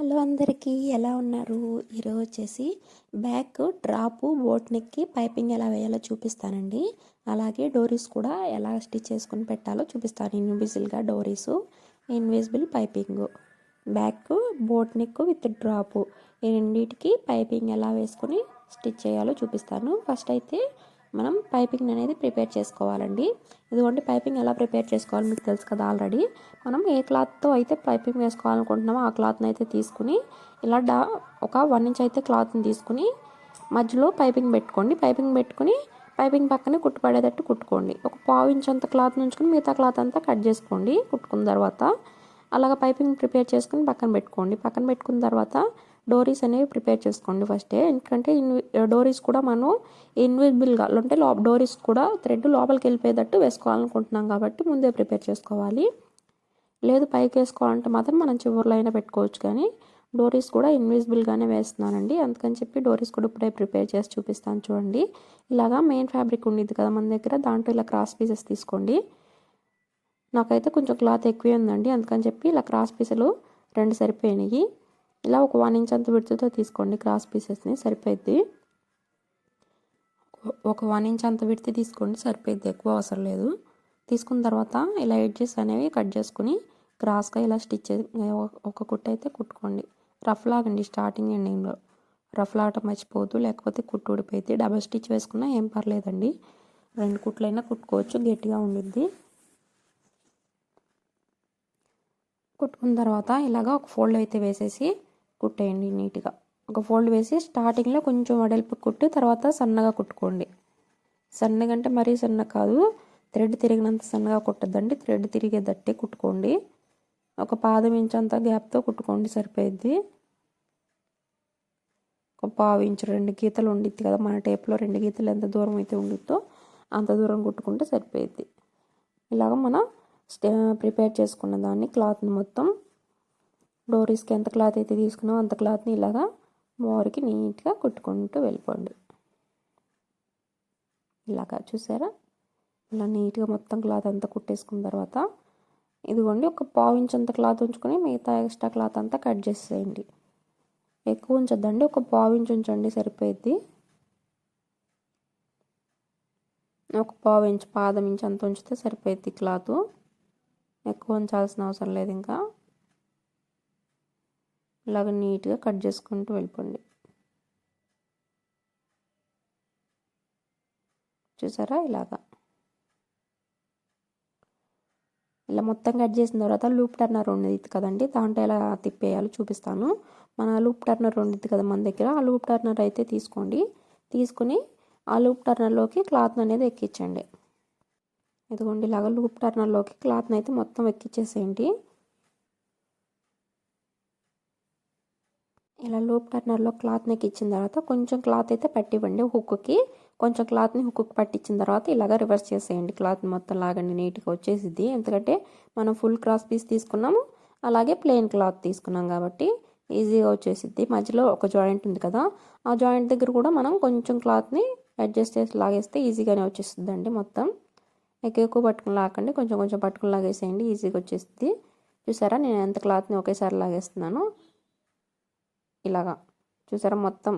Hello అందరికీ ఎలా ఉన్నారు? ఈరోజు వచ్చేసి బ్యాక్ డ్రాపు బోట్ నెక్కి పైపింగ్ ఎలా వేయాలో చూపిస్తానండి. అలాగే డోరీస్ కూడా ఎలా స్టిచ్ చేసుకుని పెట్టాలో చూపిస్తాను. ఇన్విజిబుల్గా డోరీసు, invisible piping, back boat neck with drop ఈ రెండింటికి పైపింగ్ ఎలా వేసుకొని స్టిచ్ చేయాలో చూపిస్తాను. ఫస్ట్ అయితే మనం పైపింగ్ అనేది ప్రిపేర్ చేసుకోవాలండి. ఇదిగోండి పైపింగ్ ఎలా ప్రిపేర్ చేసుకోవాలో మీకు తెలుసు కదా ఆల్రెడీ. మనం ఏ క్లాత్తో అయితే పైపింగ్ వేసుకోవాలనుకుంటున్నామో ఆ క్లాత్ని అయితే తీసుకుని ఇలా ఒక 1 ఇంచ్ అయితే క్లాత్ని తీసుకుని మధ్యలో పైపింగ్ పెట్టుకోండి. పైపింగ్ పెట్టుకుని పైపింగ్ పక్కనే కుట్టుపడేటట్టు కుట్టుకోండి. ఒక 1/4 ఇంచ్ అంత క్లాత్ ఉంచుకుని మిగతా క్లాత్ అంతా కట్ చేసుకోండి. కుట్టుకున్న తర్వాత అలాగ పైపింగ్ ప్రిపేర్ చేసుకుని పక్కన పెట్టుకోండి. పక్కన పెట్టుకున్న తర్వాత డోరీస్ అనేవి ప్రిపేర్ చేసుకోండి ఫస్టే. ఎందుకంటే డోరీస్ కూడా మనం ఇన్విజిబుల్గా అంటే డోరీస్ కూడా థ్రెడ్ లోపలికి వెళ్ళిపోయేటట్టు వేసుకోవాలనుకుంటున్నాం కాబట్టి ముందే ప్రిపేర్ చేసుకోవాలి. లేదు పైకి వేసుకోవాలంటే మాత్రం మనం చివర్లో అయినా పెట్టుకోవచ్చు, కానీ డోరీస్ కూడా ఇన్విజిబుల్గానే వేస్తున్నానండి. అందుకని చెప్పి డోరీస్ కూడా ఇప్పుడే ప్రిపేర్ చేసి చూపిస్తాను చూడండి. ఇలాగా మెయిన్ ఫ్యాబ్రిక్ ఉండేది కదా మన దగ్గర, దాంట్లో ఇలా క్రాస్ పీసెస్ తీసుకోండి. నాకైతే కొంచెం క్లాత్ ఎక్కువే ఉందండి, అందుకని చెప్పి ఇలా క్రాస్ పీసులు 2 సరిపోయినాయి. ఇలా ఒక 1 ఇంచ్ అంత విడుతుతో తీసుకోండి క్రాస్ పీసెస్ని, సరిపోద్ది. ఒక 1 ఇంచ్ అంత విడితే తీసుకోండి, సరిపోద్ది, ఎక్కువ అవసరం లేదు. తీసుకున్న తర్వాత ఇలా ఎడ్జెస్ అనేవి కట్ చేసుకుని క్రాస్గా ఇలా స్టిచ్ ఒక కుట్టు అయితే కుట్టుకోండి. రఫ్ లాగండి స్టార్టింగ్ ఎండింగ్లో. రఫ్ లాగటం మర్చిపోవద్దు, లేకపోతే కుట్టు ఊడిపోయింది. డబల్ స్టిచ్ వేసుకున్నా ఏం పర్లేదండి, 2 కుట్లైనా కుట్టుకోవచ్చు, గట్టిగా ఉండిద్ది. కుట్టుకున్న తర్వాత ఇలాగ ఒక ఫోల్డ్ అయితే వేసేసి కుట్టేయండి నీట్గా. ఒక ఫోల్డ్ వేసి స్టార్టింగ్లో కొంచెం వెడల్పు కుట్టి తర్వాత సన్నగా కుట్టుకోండి. సన్నగా అంటే మరీ సన్న కాదు, థ్రెడ్ తిరిగినంత సన్నగా కుట్టద్దండి, థ్రెడ్ తిరిగేదట్టే కుట్టుకోండి. ఒక 1/2 ఇంచ్ అంత గ్యాప్తో కుట్టుకోండి, సరిపోయిద్ది. ఒక 1/2 ఇంచ్ 2 గీతలు ఉండిద్ది కదా మన టేప్లో, 2 గీతలు ఎంత దూరం అయితే ఉండిద్దో అంత దూరం కుట్టుకుంటే సరిపోయిద్ది. ఇలాగ మనం ప్రిపేర్ చేసుకున్న దాన్ని క్లాత్ని మొత్తం డోరీస్కి ఎంత క్లాత్ అయితే తీసుకున్నామో అంత క్లాత్ని ఇలాగా మోరికి నీట్గా కుట్టుకుంటూ వెళ్ళిపోండి. ఇలాగా చూసారా, ఇలా నీట్గా మొత్తం క్లాత్ అంతా కుట్టేసుకున్న తర్వాత ఇదిగోండి ఒక 1/2 ఇంచ్ అంత క్లాత్ ఉంచుకొని మిగతా ఎక్స్ట్రా క్లాత్ అంతా కట్ చేసేయండి. ఎక్కువ ఉంచొద్దండి, ఒక 1/2 ఇంచ్ ఉంచండి, సరిపోయిద్ది. ఒక 1/2 ఇంచ్ 1/2 ఇంచ్ అంత ఉంచితే సరిపోయిద్ది క్లాత్, ఎక్కువ ఉంచాల్సిన అవసరం లేదు. ఇంకా ఇలాగ నీట్గా కట్ చేసుకుంటూ వెళ్ళిపోండి. చూసారా, ఇలా మొత్తం కట్ చేసిన తర్వాత లూప్ టర్నర్ ఉండేది కదండి, దాంట్లో ఎలా తిప్పేయాలో చూపిస్తాను. మన లూప్ టర్నర్ ఉండేది కదా మన దగ్గర, ఆ లూప్ టర్నర్ అయితే తీసుకోండి. తీసుకుని ఆ లూప్ టర్నర్లోకి క్లాత్ అనేది ఎక్కించండి. ఇదిగోండి ఇలాగ లూప్ టర్నర్లోకి క్లాత్ని అయితే మొత్తం ఎక్కించేసేయండి. ఇలా లూప్ టర్నర్లో క్లాత్ని ఎక్కించిన తర్వాత కొంచెం క్లాత్ అయితే పట్టివ్వండి హుక్కి. కొంచెం క్లాత్ని హుక్కి పట్టించిన తర్వాత ఇలాగ రివర్స్ చేసేయండి. క్లాత్ని మొత్తం లాగండి, నీట్గా వచ్చేసిద్ది. ఎందుకంటే మనం ఫుల్ క్రాస్ పీస్ తీసుకున్నాము, అలాగే ప్లెయిన్ క్లాత్ తీసుకున్నాం కాబట్టి ఈజీగా వచ్చేసిద్ది. మధ్యలో ఒక జాయింట్ ఉంది కదా, ఆ జాయింట్ దగ్గర కూడా మనం కొంచెం క్లాత్ని అడ్జస్ట్ చేసి లాగేస్తే ఈజీగానే వచ్చేస్తుంది అండి. మొత్తం ఎక్కువ పట్టుకుని లాగండి, కొంచెం కొంచెం పట్టుకుని లాగేసేయండి, ఈజీగా వచ్చేస్తుంది. చూసారా, నేను ఎంత క్లాత్ని ఒకేసారి లాగేస్తున్నాను. ఇలాగా చూసారా, మొత్తం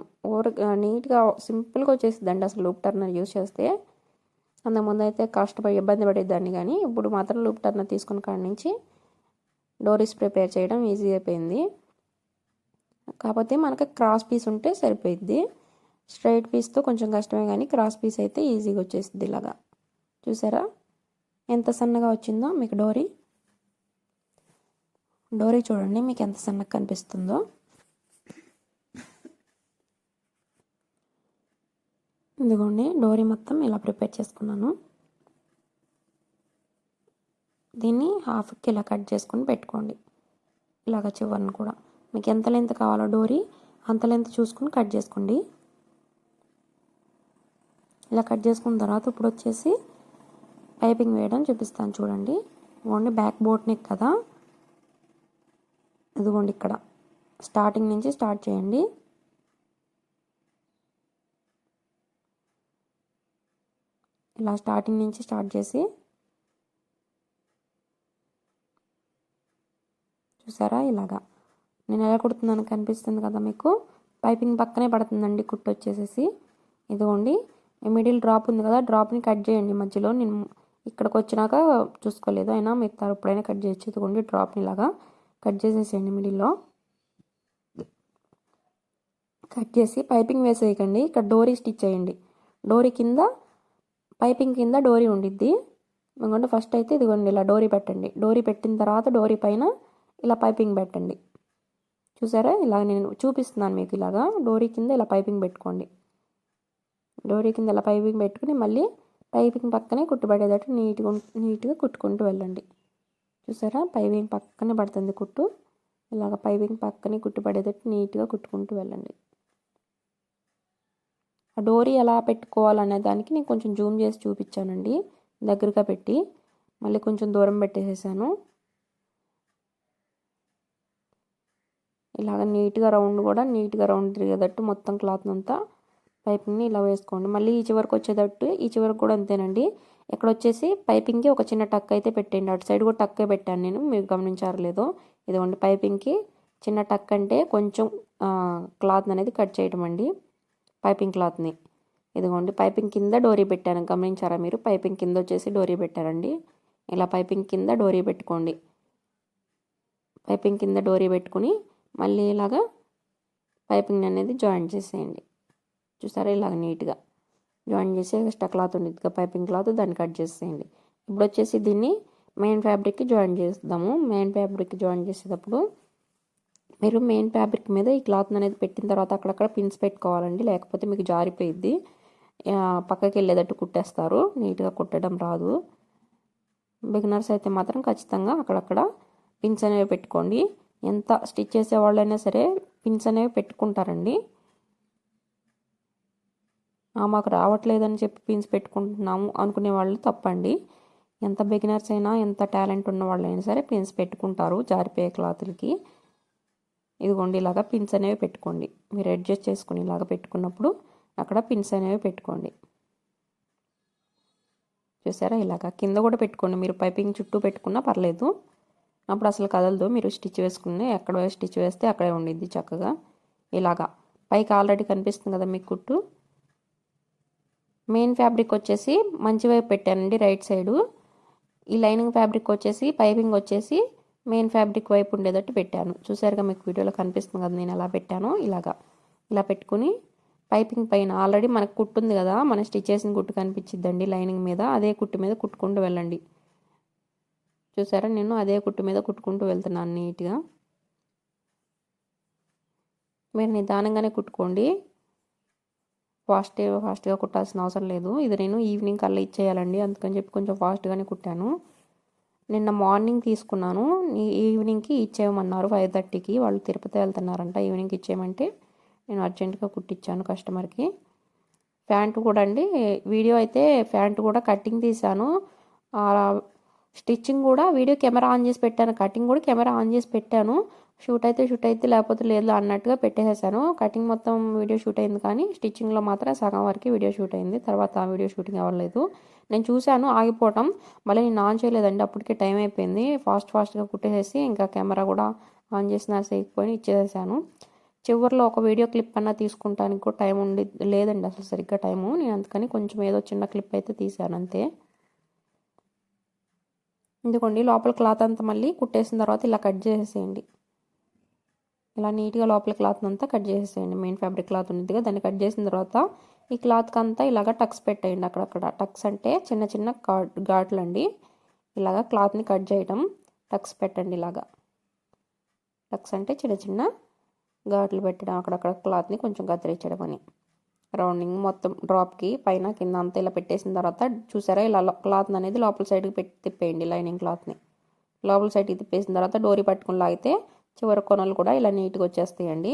నీట్గా సింపుల్గా వచ్చేసిద్దండి అసలు లూప్ టర్నర్ యూజ్ చేస్తే. అంతకుముందు అయితే కష్టపడి ఇబ్బంది పడేదాన్ని, కానీ ఇప్పుడు మాత్రం లూప్ టర్నర్ తీసుకున్న కాడి నుంచి డోరీస్ ప్రిపేర్ చేయడం ఈజీ అయిపోయింది. కాకపోతే మనకి క్రాస్ పీస్ ఉంటే సరిపోయిద్ది. స్ట్రైట్ పీస్తో కొంచెం కష్టమే, కానీ క్రాస్ పీస్ అయితే ఈజీగా వచ్చేసిద్ది. ఇలాగా చూసారా ఎంత సన్నగా వచ్చిందో మీకు డోరీ చూడండి మీకు ఎంత సన్నగా కనిపిస్తుందో. ఇదిగోండి డోరీ మొత్తం ఇలా ప్రిపేర్ చేసుకున్నాను. దీన్ని హాఫ్కి ఇలా కట్ చేసుకుని పెట్టుకోండి. ఇలాగ చివరిని కూడా మీకు ఎంత లెంత్ కావాలో డోరీ అంత లెంత్ చూసుకుని కట్ చేసుకోండి. ఇలా కట్ చేసుకున్న తర్వాత ఇప్పుడు వచ్చేసి పైపింగ్ వేయడం చూపిస్తాను చూడండి. ఇదిగోండి బ్యాక్ బోట్ నెక్ కదా, ఇదిగోండి ఇక్కడ స్టార్టింగ్ నుంచి స్టార్ట్ చేయండి. ఇలా స్టార్టింగ్ నుంచి స్టార్ట్ చేసి చూసారా ఇలాగా నేను ఎలా కుడుతున్నాను కనిపిస్తుంది కదా మీకు. పైపింగ్ పక్కనే పడుతుందండి కుట్టు వచ్చేసేసి. ఇదిగోండి మిడిల్ డ్రాప్ ఉంది కదా, డ్రాప్ని కట్ చేయండి మధ్యలో. నేను ఇక్కడికి వచ్చినాక చూసుకోలేదు, అయినా మీరు ఎప్పుడైనా కట్ చేయొచ్చు. ఇదిగోండి డ్రాప్ని ఇలాగా కట్ చేసేసేయండి మిడిల్లో. కట్ చేసి పైపింగ్ వేసేయకండి, ఇక్కడ డోరీ స్టిచ్ చేయండి. డోరీ కింద పైపింగ్ కింద డోరీ ఉండిద్ది. ఎందుకంటే ఫస్ట్ అయితే ఇదిగోండి ఇలా డోరీ పెట్టండి. డోరీ పెట్టిన తర్వాత డోరీ పైన ఇలా పైపింగ్ పెట్టండి. చూసారా, ఇలా నేను చూపిస్తున్నాను మీకు. ఇలాగా డోరీ కింద ఇలా పైపింగ్ పెట్టుకోండి. డోరీ కింద ఇలా పైపింగ్ పెట్టుకుని మళ్ళీ పైపింగ్ పక్కనే కుట్టుబడేటట్టు నీట్గా కుట్టుకుంటూ వెళ్ళండి. చూసారా, పైపింగ్ పక్కనే పడుతుంది కుట్టు. ఇలాగ పైపింగ్ పక్కనే కుట్టుబడేటట్టు నీట్గా కుట్టుకుంటూ వెళ్ళండి. ఆ డోరీ ఎలా పెట్టుకోవాలనే దానికి నేను కొంచెం జూమ్ చేసి చూపించానండి, దగ్గరగా పెట్టి. మళ్ళీ కొంచెం దూరం పెట్టేసేసాను. ఇలాగ నీట్గా రౌండ్ తిరిగేటట్టు మొత్తం క్లాత్ అంతా పైపింగ్ని ఇలా వేసుకోండి. మళ్ళీ ఈ చివరికి వచ్చేటట్టు ఈ చివరికి కూడా అంతేనండి. ఇక్కడ వచ్చేసి పైపింగ్కి ఒక చిన్న టక్ అయితే పెట్టండి. అటు సైడ్ కూడా టక్కే పెట్టాను నేను, మీరు గమనించారు లేదో. ఇదిగోండి పైపింగ్కి చిన్న టక్ అంటే కొంచెం క్లాత్ అనేది కట్ చేయటం అండి, పైపింగ్ క్లాత్ని. ఇదిగోండి పైపింగ్ కింద డోరీ పెట్టాను, గమనించారా మీరు. పైపింగ్ కింద వచ్చేసి డోరీ పెట్టారండి. ఇలా పైపింగ్ కింద డోరీ పెట్టుకోండి. పైపింగ్ కింద డోరీ పెట్టుకుని మళ్ళీ ఇలాగా పైపింగ్ అనేది జాయిన్ చేసేయండి. చూసారా, ఇలాగ నీట్గా జాయిన్ చేసి ఎక్స్ట్రా క్లాత్ ఉండేది పైపింగ్ క్లాత్, దాన్ని కట్ చేసేయండి. ఇప్పుడు వచ్చేసి దీన్ని మెయిన్ ఫ్యాబ్రిక్కి జాయిన్ చేస్తాము. మెయిన్ ఫ్యాబ్రిక్కి జాయిన్ చేసేటప్పుడు మీరు మెయిన్ ఫ్యాబ్రిక్ మీద ఈ క్లాత్ అనేది పెట్టిన తర్వాత అక్కడక్కడ పిన్స్ పెట్టుకోవాలండి, లేకపోతే మీకు జారిపోయిద్ది. పక్కకి వెళ్ళేటట్టు కుట్టేస్తారు, నీట్గా కుట్టడం రాదు. బిగినర్స్ అయితే మాత్రం ఖచ్చితంగా అక్కడక్కడ పిన్స్ అనేవి పెట్టుకోండి. ఎంత స్టిచ్ చేసే వాళ్ళైనా సరే పిన్స్ అనేవి పెట్టుకుంటారండి. మాకు రావట్లేదని చెప్పి పిన్స్ పెట్టుకుంటున్నాము అనుకునే వాళ్ళు తప్పండి. ఎంత బిగినర్స్ అయినా, ఎంత టాలెంట్ ఉన్న వాళ్ళైనా సరే పిన్స్ పెట్టుకుంటారు జారిపోయే క్లాతులకి. ఇదిగోండి ఇలాగా పిన్స్ అనేవి పెట్టుకోండి. మీరు అడ్జస్ట్ చేసుకుని ఇలాగ పెట్టుకున్నప్పుడు అక్కడ పిన్స్ అనేవి పెట్టుకోండి. చూసారా, ఇలాగా కింద కూడా పెట్టుకోండి. మీరు పైపింగ్ చుట్టూ పెట్టుకున్నా పర్లేదు, అప్పుడు అసలు కదలదు. మీరు స్టిచ్ వేసుకుని ఎక్కడ స్టిచ్ వేస్తే అక్కడే ఉండిద్ది చక్కగా. ఇలాగా పైకి ఆల్రెడీ కనిపిస్తుంది కదా మీకు కుట్టు. మెయిన్ ఫ్యాబ్రిక్ వచ్చేసి మంచి వైపు పెట్టానండి, రైట్ సైడు. ఈ లైనింగ్ ఫ్యాబ్రిక్ వచ్చేసి పైపింగ్ వచ్చేసి మెయిన్ ఫ్యాబ్రిక్ వైపు ఉండేటట్టు పెట్టాను. చూసారుగా మీకు వీడియోలో కనిపిస్తుంది కదా నేను ఎలా పెట్టానో. ఇలా పెట్టుకుని పైపింగ్ పైన ఆల్రెడీ మనకు కుట్టు ఉంది కదా, మనం స్టిచ్ చేసిన కుట్టు కనిపించిద్దండి లైనింగ్ మీద. అదే కుట్టు మీద కుట్టుకుంటూ వెళ్ళండి. చూసారా, నేను అదే కుట్టు మీద కుట్టుకుంటూ వెళ్తున్నాను నీట్గా. మీరు నిదానంగానే కుట్టుకోండి, ఫాస్ట్గా కుట్టాల్సిన అవసరం లేదు. ఇది నేను ఈవినింగ్ కల్లా ఇచ్చేయాలండి, అందుకని చెప్పి కొంచెం ఫాస్ట్గానే కుట్టాను. నిన్న మార్నింగ్ తీసుకున్నాను, ఈవినింగ్కి ఇచ్చేయమన్నారు. 5:30కి వాళ్ళు తిరుపతి వెళ్తున్నారంట. ఈవినింగ్కి ఇచ్చేయమంటే నేను అర్జెంటుగా కుట్టించాను కస్టమర్కి. ప్యాంటు కూడా అండి, వీడియో అయితే ప్యాంటు కూడా కటింగ్ తీశాను, స్టిచ్చింగ్ కూడా వీడియో కెమెరా ఆన్ చేసి పెట్టాను, కటింగ్ కూడా కెమెరా ఆన్ చేసి పెట్టాను. షూట్ అయితే లేకపోతే లేదు అన్నట్టుగా పెట్టేసేసాను. కటింగ్ మొత్తం వీడియో షూట్ అయింది, కానీ స్టిచ్చింగ్లో మాత్రం సగం వరకు వీడియో షూట్ అయింది, తర్వాత వీడియో షూటింగ్ అవ్వలేదు. నేను చూశాను ఆగిపోవటం, మళ్ళీ నేను ఆన్ చేయలేదండి, అప్పటికే టైం అయిపోయింది. ఫాస్ట్గా కుట్టేసేసి ఇంకా కెమెరా కూడా ఆన్ చేసిన సేకపోయి ఇచ్చేసాను. చివరిలో ఒక వీడియో క్లిప్ అన్నా తీసుకుంటానికి కూడా టైం లేదండి అసలు సరిగ్గా టైము. నేను అందుకని కొంచెం ఏదో చిన్న క్లిప్ అయితే తీసాను అంతే. ఎందుకండి లోపల క్లాత్ అంతా మళ్ళీ కుట్టేసిన తర్వాత ఇలా కట్ చేసేయండి. ఇలా నీట్గా లోపల క్లాత్ అంతా కట్ చేసేయండి. మెయిన్ ఫ్యాబ్రిక్ క్లాత్ ఉంది కదా, దాన్ని కట్ చేసిన తర్వాత ఈ క్లాత్కి అంతా ఇలాగ టక్స్ పెట్టేయండి. అక్కడక్కడ టక్స్ అంటే చిన్న చిన్న ఘాట్లు అండి. ఇలాగ క్లాత్ని కట్ చేయటం, టక్స్ పెట్టండి. ఇలాగా టక్స్ అంటే చిన్న చిన్న ఘాట్లు పెట్టడం, అక్కడక్కడ క్లాత్ని కొంచెం కత్తిరించడం అని. రౌండింగ్ మొత్తం డ్రాప్కి పైన కింద అంతా ఇలా పెట్టేసిన తర్వాత చూసారా, ఇలా క్లాత్ అనేది లోపల సైడ్కి పెట్టి తిప్పేయండి. లైనింగ్ క్లాత్ని లోపల సైడ్కి తిప్పేసిన తర్వాత డోరీ పట్టుకుని లాగితే చివరి కొనలు కూడా ఇలా నీట్గా వచ్చేస్తాయండి.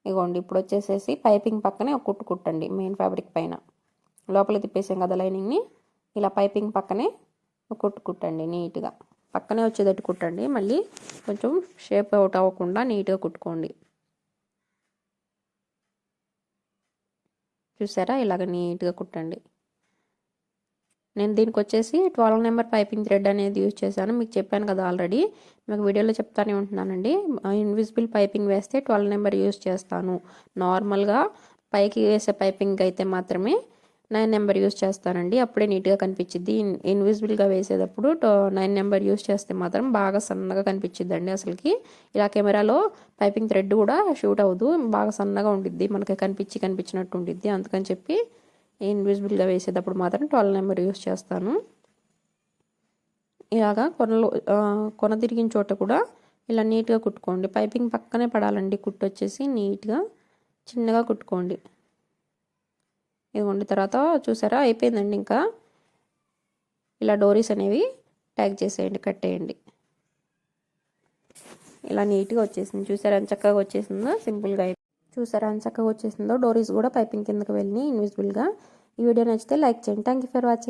ఇగోండి ఇప్పుడు వచ్చేసేసి పైపింగ్ పక్కనే ఒక కుట్టు కుట్టండి. మెయిన్ ఫ్యాబ్రిక్ పైన లోపల తిప్పేసాం కదా లైనింగ్ని, ఇలా పైపింగ్ పక్కనే ఒక కుట్టు కుట్టండి. నీట్గా పక్కనే వచ్చేటట్టు కుట్టండి. మళ్ళీ కొంచెం షేప్ అవుట్ అవ్వకుండా నీట్గా కుట్టుకోండి. చూసారా, ఇలాగ నీట్గా కుట్టండి. నేను దీనికి వచ్చేసి 12 నెంబర్ పైపింగ్ థ్రెడ్ అనేది యూజ్ చేశాను. మీకు చెప్పాను కదా ఆల్రెడీ, మీకు వీడియోలో చెప్తానే ఉంటున్నానండి. ఇన్విజిబుల్ పైపింగ్ వేస్తే 12 నెంబర్ యూజ్ చేస్తాను. నార్మల్గా పైకి వేసే పైపింగ్ అయితే మాత్రమే 9 నెంబర్ యూజ్ చేస్తానండి. అప్పుడే నీట్గా కనిపించిద్ది. ఇన్విజిబుల్గా వేసేటప్పుడు 9 నెంబర్ యూజ్ చేస్తే మాత్రం బాగా సన్నగా కనిపించిద్దండి. అసలుకి ఇలా కెమెరాలో పైపింగ్ థ్రెడ్ కూడా షూట్ అవ్వదు, బాగా సన్నగా ఉండిద్ది, మనకి కనిపించినట్టు ఉండిద్ది. అందుకని చెప్పి ఇన్విజిబుల్గా వేసేటప్పుడు మాత్రం 12 నెంబర్ యూజ్ చేస్తాను. ఇలాగా కొన తిరిగిన చోట కూడా ఇలా నీట్గా కుట్టుకోండి. పైపింగ్ పక్కనే పడాలండి. కుట్టు వచ్చేసి నీట్గా చిన్నగా కుట్టుకోండి. ఇదిగోండి, తర్వాత చూసారా అయిపోయిందండి. ఇంకా ఇలా డోరీస్ అనేవి ట్యాగ్ చేసేయండి, కట్టేయండి. ఇలా నీట్గా వచ్చేసింది. చూసారా ఎంత చక్కగా వచ్చేసిందో, సింపుల్గా చూసారా ఎంత చక్కగా వచ్చేసిందో. డోరీస్ కూడా పైపింగ్ కిందకి వెళ్ళి ఇన్విజిబుల్గా. ఈ వీడియో నచ్చితే లైక్ చేయండి. Thank you for watching.